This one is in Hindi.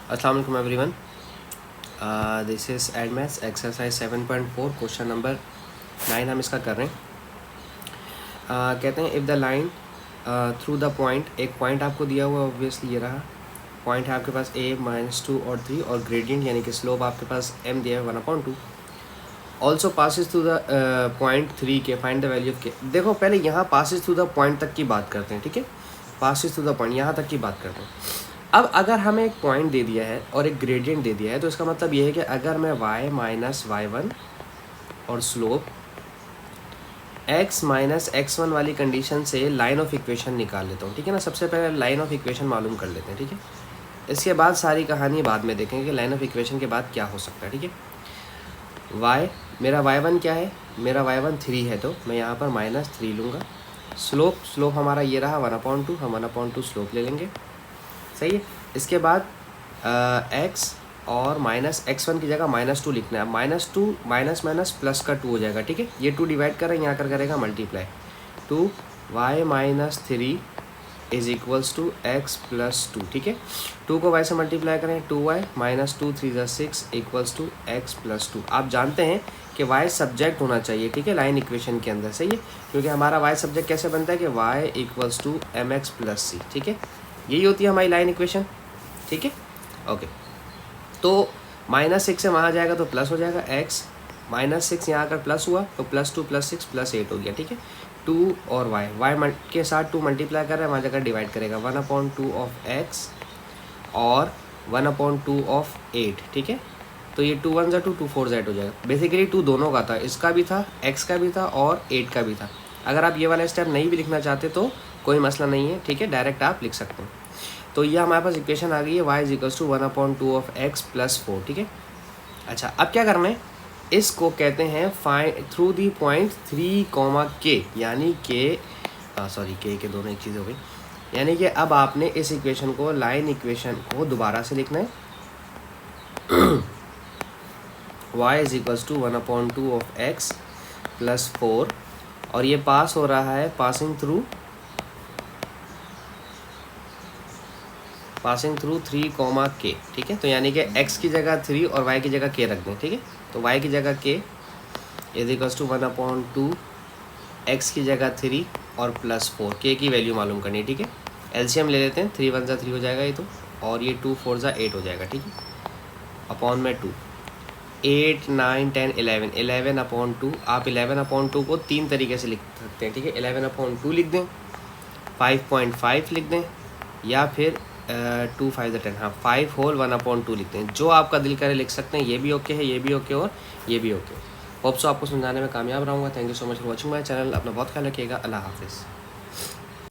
अस्सलाम वालेकुम everyone, this is add maths exercise 7.4 question number 9 हम इसका कर रहे हैं। कहते हैं if the line through the point, एक पॉइंट आपको दिया हुआ ऑब्वियसली ये रहा पॉइंट है आपके पास a -2 और 3 और ग्रेडियंट यानी कि स्लोप आपके पास m दिया है 1/2 also passes through the point 3 के फाइंड द वैल्यू ऑफ के। देखो पहले यहाँ पासिस थ्रू द पॉइंट तक की बात करते हैं, ठीक है। पासिस थ्रू द पॉइंट यहाँ तक की बात करते हैं। अब अगर हमें एक पॉइंट दे दिया है और एक ग्रेडियंट दे दिया है तो इसका मतलब ये है कि अगर मैं y माइनस y1 और स्लोप x माइनस x1 वाली कंडीशन से लाइन ऑफ इक्वेशन निकाल लेता हूँ, ठीक है ना। सबसे पहले लाइन ऑफ इक्वेशन मालूम कर लेते हैं, ठीक है। इसके बाद सारी कहानी बाद में देखेंगे कि लाइन ऑफ इक्वेशन के बाद क्या हो सकता है, ठीक है। y मेरा y1 क्या है, मेरा y1 3 है तो मैं यहाँ पर -3 लूँगा। स्लोप हमारा ये रहा 1/2, हम 1/2 स्लोप ले लेंगे, सही है। इसके बाद x और -x1 की जगह -2 लिखना है। -2 माइनस माइनस प्लस का 2 हो जाएगा, ठीक है। ये 2 डिवाइड कर रहे हैं, यहाँ कर करेगा multiply. 2y - 3 is equals to x + 2, ठीक है। 2 को y से मल्टीप्लाई करें, 2y - 2 3 = 6 इक्वल्स टू x + 2। आप जानते हैं कि y सब्जेक्ट होना चाहिए, ठीक है, लाइन इक्वेशन के अंदर, सही है। क्योंकि हमारा y सब्जेक्ट कैसे बनता है कि y = mx + c, ठीक है। यही होती है हमारी लाइन इक्वेशन, ठीक है। ओके, तो -6 से वहाँ जाएगा तो प्लस हो जाएगा x -6 यहाँ अगर प्लस हुआ तो +2 + 6 + 8 हो गया, ठीक है। 2 और y के साथ 2 मल्टीप्लाई कर रहे हैं, वहाँ जगह डिवाइड करेगा 1/2 ऑफ x और 1/2 ऑफ 8, ठीक है। तो ये 2 × 1 = 2, 2 × 4 = 8 हो जाएगा। बेसिकली 2 दोनों का था, इसका भी था, x का भी था और 8 का भी था। अगर आप ये वाला स्टेप नहीं भी लिखना चाहते तो कोई मसला नहीं है, ठीक है, डायरेक्ट आप लिख सकते हैं। तो ये हमारे पास इक्वेशन आ गई है y = 1/2 ऑफ x + 4, ठीक है। अच्छा, अब क्या करना है, इसको कहते हैं find through the point 3, k, यानी कि के दोनों एक चीज़ हो गई। यानी कि अब आपने इस इक्वेशन को, लाइन इक्वेशन को दोबारा से लिखना है। y = 1/2 ऑफ x + 4 और ये पास हो रहा है पासिंग थ्रू 3, k, ठीक है। तो यानी कि x की जगह 3 और y की जगह k रख दें, ठीक है। तो y की जगह k = 1/2, x की जगह 3 और +4, k की वैल्यू मालूम करनी है, ठीक है। एलसीएम ले लेते हैं, 3 × 1 = 3 हो जाएगा ये तो, और ये 2 × 4 = 8 हो जाएगा, ठीक है। अपॉन में 2, 8 9 10 11 11/2। आप 11/2 को 3 तरीके से लिख सकते हैं, ठीक है। 11/2 लिख दें, 5.5 लिख दें, या फिर 2 × 5 = 10, हाँ 5 होल 1/2 लिखते हैं। जो आपका दिल करे लिख सकते हैं, ये भी ओके है, ये भी ओके और ये भी ओके। होप सो आपको समझाने में कामयाब रहूँगा। Thank you so much for watching my channel. अपना बहुत ख्याल रखिएगा। अल्लाह हाफिज़।